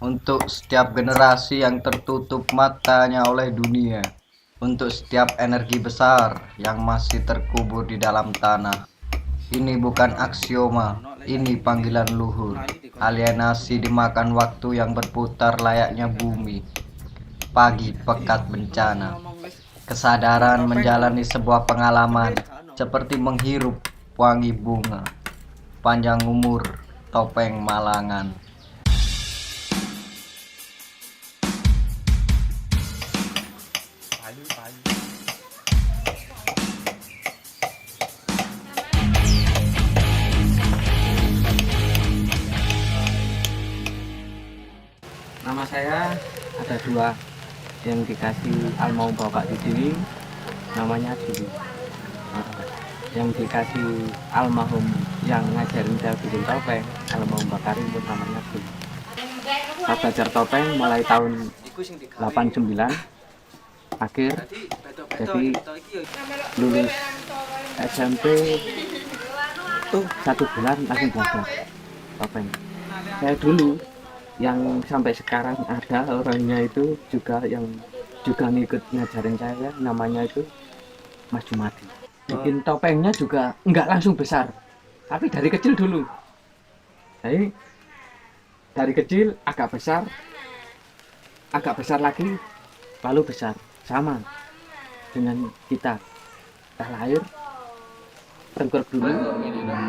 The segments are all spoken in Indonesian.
untuk setiap generasi yang tertutup matanya oleh dunia, untuk setiap energi besar yang masih terkubur di dalam tanah. Ini bukan aksioma, ini panggilan luhur. Alienasi dimakan waktu yang berputar layaknya bumi. Pagi pekat bencana. Kesadaran menjalani sebuah pengalaman seperti menghirup wangi bunga. Panjang umur topeng Malangan. Nama saya ada dua, yang dikasih almarhum Bapak Didi, namanya Didi. Yang dikasih almarhum yang ngajarin saya bikin topeng, almarhum Bakari, itu namanya Didi. Saya belajar topeng mulai tahun 89 akhir, jadi lulus SMP tuh 1 bulan langsung belajar topeng. Saya dulu yang sampai sekarang ada orangnya itu juga yang juga ngikut ngajarin saya, namanya itu Mas Jumadi. Bikin topengnya juga nggak langsung besar, tapi dari kecil dulu. Jadi dari kecil agak besar lagi, lalu besar. Sama dengan kita lahir tengkurap dulu,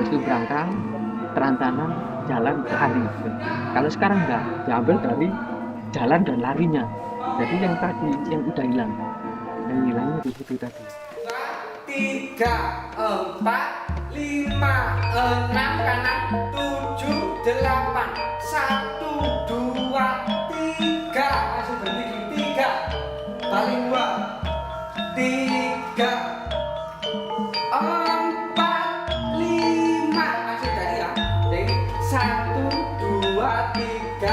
terus itu berangkang, terantanan, jalan, lari. Kalau sekarang enggak, diambil dari jalan dan larinya. Jadi yang tadi, yang udah hilang, yang hilangnya di situ tadi. 3, 4, 5, 6 kanan, 7, 8, 1, 2, 3, langsung berhenti 3, balik 2, 3, 4, 5, langsung dari ya. Jadi 1, 2, 3,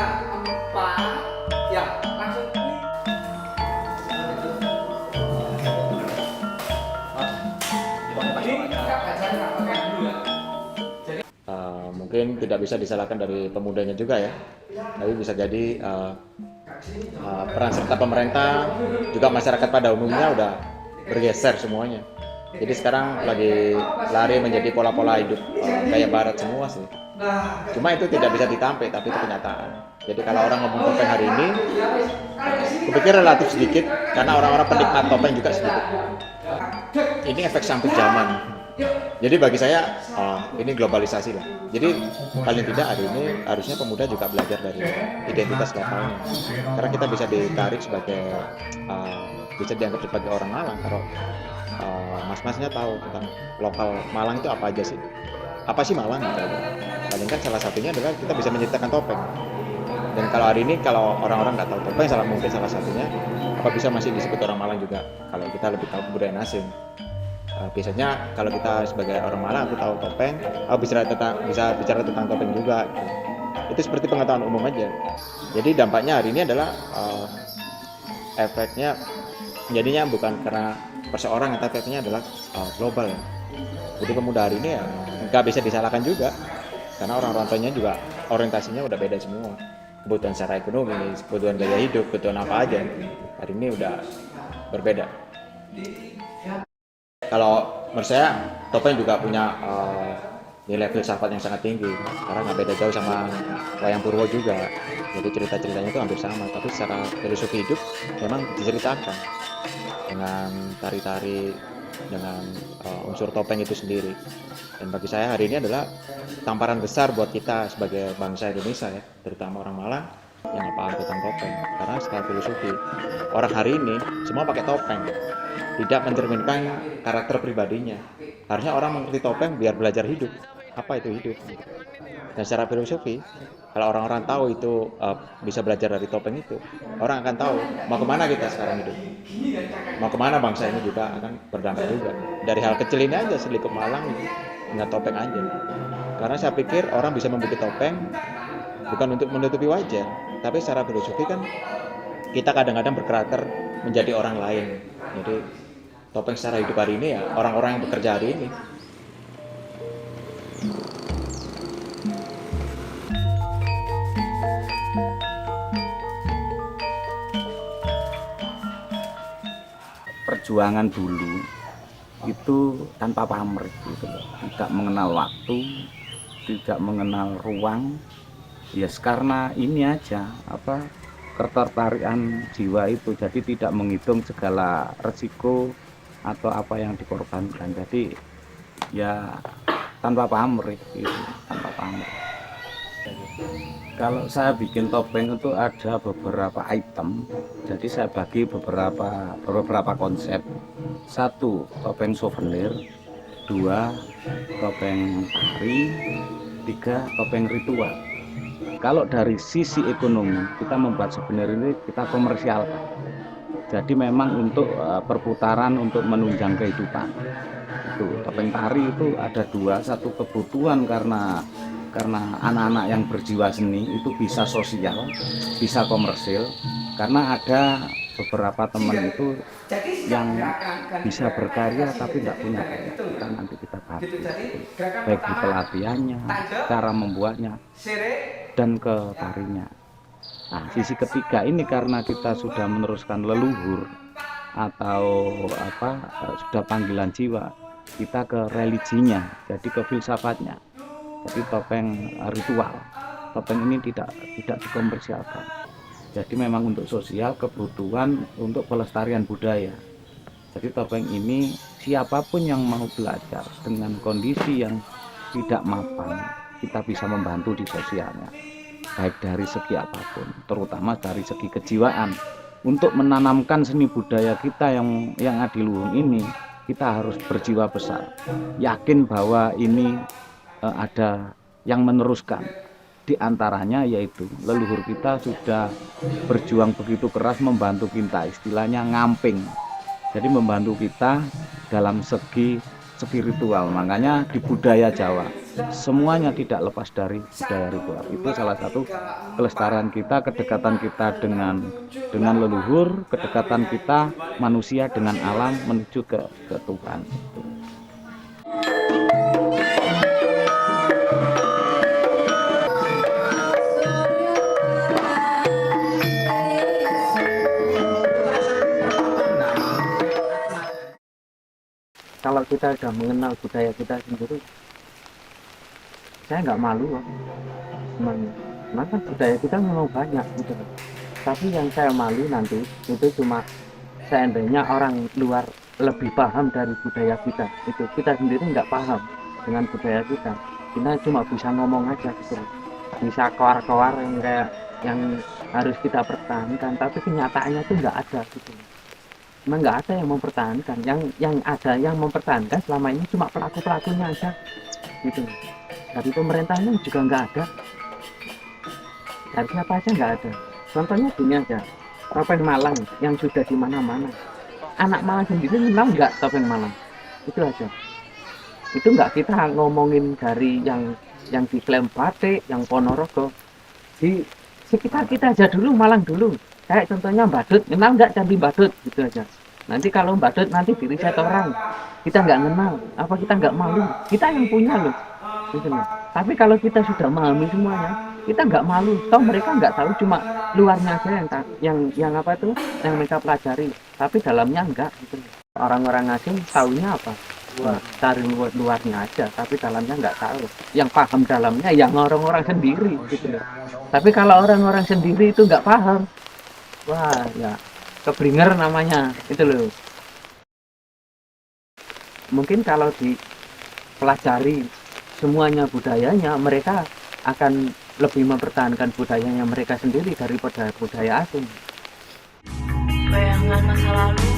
4, ya langsung. Mungkin tidak bisa disalahkan dari pemudanya juga ya, tapi bisa jadi peran serta pemerintah juga masyarakat pada umumnya udah bergeser semuanya. Jadi sekarang lagi lari menjadi pola-pola hidup kayak barat semua sih. Cuma itu tidak bisa ditampik, tapi itu kenyataan. Jadi kalau orang ngomong topeng hari ini, kupikir relatif sedikit karena orang-orang penikmat topeng juga sedikit. Ini efek samping zaman. Jadi bagi saya ini globalisasi lah. Jadi paling tidak hari ini harusnya pemuda juga belajar dari identitas lokalnya. Karena kita bisa ditarik sebagai bisa dianggap sebagai orang Malang kalau mas-masnya tahu tentang lokal Malang itu apa aja sih. Apa sih Malang gitu aja. Paling kan salah satunya adalah kita bisa menciptakan topeng. Dan kalau hari ini kalau orang-orang nggak tahu topeng, mungkin salah satunya apa bisa masih disebut orang Malang juga kalau kita lebih tahu kebudayaan asing. Biasanya kalau kita sebagai orang Malang, aku tahu topeng, aku bisa bicara tentang topeng juga. Itu seperti pengetahuan umum aja. Jadi dampaknya hari ini adalah efeknya jadinya bukan karena perseorangan, tapi efeknya adalah global ya. Jadi pemuda hari ini ya nggak bisa disalahkan juga, karena orang-orang tuanya juga orientasinya udah beda semua. Kebutuhan secara ekonomi, kebutuhan gaya hidup, kebutuhan apa aja, hari ini udah berbeda. Kalau menurut saya topeng juga punya nilai filsafat yang sangat tinggi karena nggak beda jauh sama wayang Purwo juga. Jadi cerita-ceritanya itu hampir sama, tapi secara filosofi hidup memang diceritakan dengan tari-tari, dengan unsur topeng itu sendiri. Dan bagi saya hari ini adalah tamparan besar buat kita sebagai bangsa Indonesia ya, terutama orang Malang yang paham tentang topeng. Karena secara filosofi orang hari ini semua pakai topeng, tidak mencerminkan karakter pribadinya. Harusnya orang mengerti topeng biar belajar hidup. Apa itu hidup? Dan secara filosofi, kalau orang-orang tahu itu bisa belajar dari topeng itu, orang akan tahu mau kemana kita sekarang hidup. Mau kemana bangsa ini juga akan berdampak juga. Dari hal kecil ini aja, selikup Malang dengan topeng aja. Karena saya pikir orang bisa membuat topeng bukan untuk menutupi wajah, tapi secara filosofi kan kita kadang-kadang berkarakter menjadi orang lain. Jadi topeng secara hidup hari ini ya orang-orang yang bekerja hari ini. perjuangan dulu itu tanpa pamrih gitu loh. Tidak mengenal waktu, tidak mengenal ruang. Ya karena ini aja ketertarikan jiwa itu, jadi tidak menghitung segala resiko atau apa yang dikorbankan. Jadi ya tanpa pamrih gitu, tanpa pamrih. Kalau saya bikin topeng itu ada beberapa item, jadi saya bagi beberapa konsep. 1, topeng souvenir. 2, topeng tari. 3, topeng ritual. Kalau dari sisi ekonomi, kita membuat souvenir ini kita komersialkan. Jadi memang untuk perputaran, untuk menunjang kehidupan. Itu topeng tari itu ada 2, 1 kebutuhan karena anak-anak yang berjiwa seni itu bisa sosial, bisa komersil, karena ada beberapa teman itu yang bisa berkarya tapi tidak punya karya. Nanti kita bahas baik di pelatihannya, cara membuatnya, dan ke tarinya. Nah, sisi ketiga ini karena kita sudah meneruskan leluhur atau sudah panggilan jiwa, kita ke religinya, jadi ke filsafatnya. Jadi topeng ritual, topeng ini tidak dikomersialkan. Jadi memang untuk sosial, kebutuhan untuk pelestarian budaya. Jadi topeng ini siapapun yang mau belajar dengan kondisi yang tidak mapan, kita bisa membantu di sosialnya. Baik dari segi apapun, terutama dari segi kejiwaan. Untuk menanamkan seni budaya kita yang adiluhung ini, kita harus berjiwa besar. Yakin bahwa ini ada yang meneruskan. Di antaranya yaitu leluhur kita sudah berjuang begitu keras membantu kita, istilahnya ngamping. Jadi membantu kita dalam segi spiritual. Makanya di budaya Jawa semuanya tidak lepas dari budaya ritual. Itu salah satu kelestarian kita, kedekatan kita dengan leluhur, kedekatan kita manusia dengan alam menuju ke Tuhan. Kalau kita sudah mengenal budaya kita sendiri, saya nggak malu loh. Maka budaya kita memang banyak gitu. Tapi yang saya malu nanti itu cuma seandainya orang luar lebih paham dari budaya kita. Itu kita sendiri nggak paham dengan budaya kita. Kita cuma bisa ngomong aja gitu. Bisa koar-koar yang harus kita pertahankan. Tapi kenyataannya itu nggak ada gitu. Memang nggak ada yang mempertahankan. Yang ada yang mempertahankan selama ini cuma pelaku-pelakunya aja gitu. Dari pemerintahnya juga nggak ada. Dari siapa aja nggak ada. Contohnya gini aja, topeng Malang yang sudah di mana-mana. Anak Malang sendiri kenal nggak topeng Malang? Itu aja. Itu nggak kita ngomongin dari yang diklaim Batik, yang Ponorogo. Di sekitar kita aja dulu, Malang dulu. Kayak contohnya Badut, kenal nggak Candi Badut? Gitu aja. Nanti kalau Badut nanti diriset orang, kita nggak kenal, apa kita nggak malu? Kita yang punya loh. Gitu loh. Tapi kalau kita sudah memahami semuanya, kita nggak malu. Tahu mereka nggak tahu, cuma luarnya aja yang apa itu, yang mereka pelajari. Tapi dalamnya enggak. Gitu. Orang-orang asing taunya apa? Wah, cari luarnya aja, tapi dalamnya nggak tahu. Yang paham dalamnya yang orang-orang sendiri. Gitu loh. Tapi kalau orang-orang sendiri itu nggak paham, wah ya keblinger namanya itu loh. Mungkin kalau dipelajari semuanya budayanya, mereka akan lebih mempertahankan budayanya mereka sendiri daripada budaya asing. Bayangan masa lalu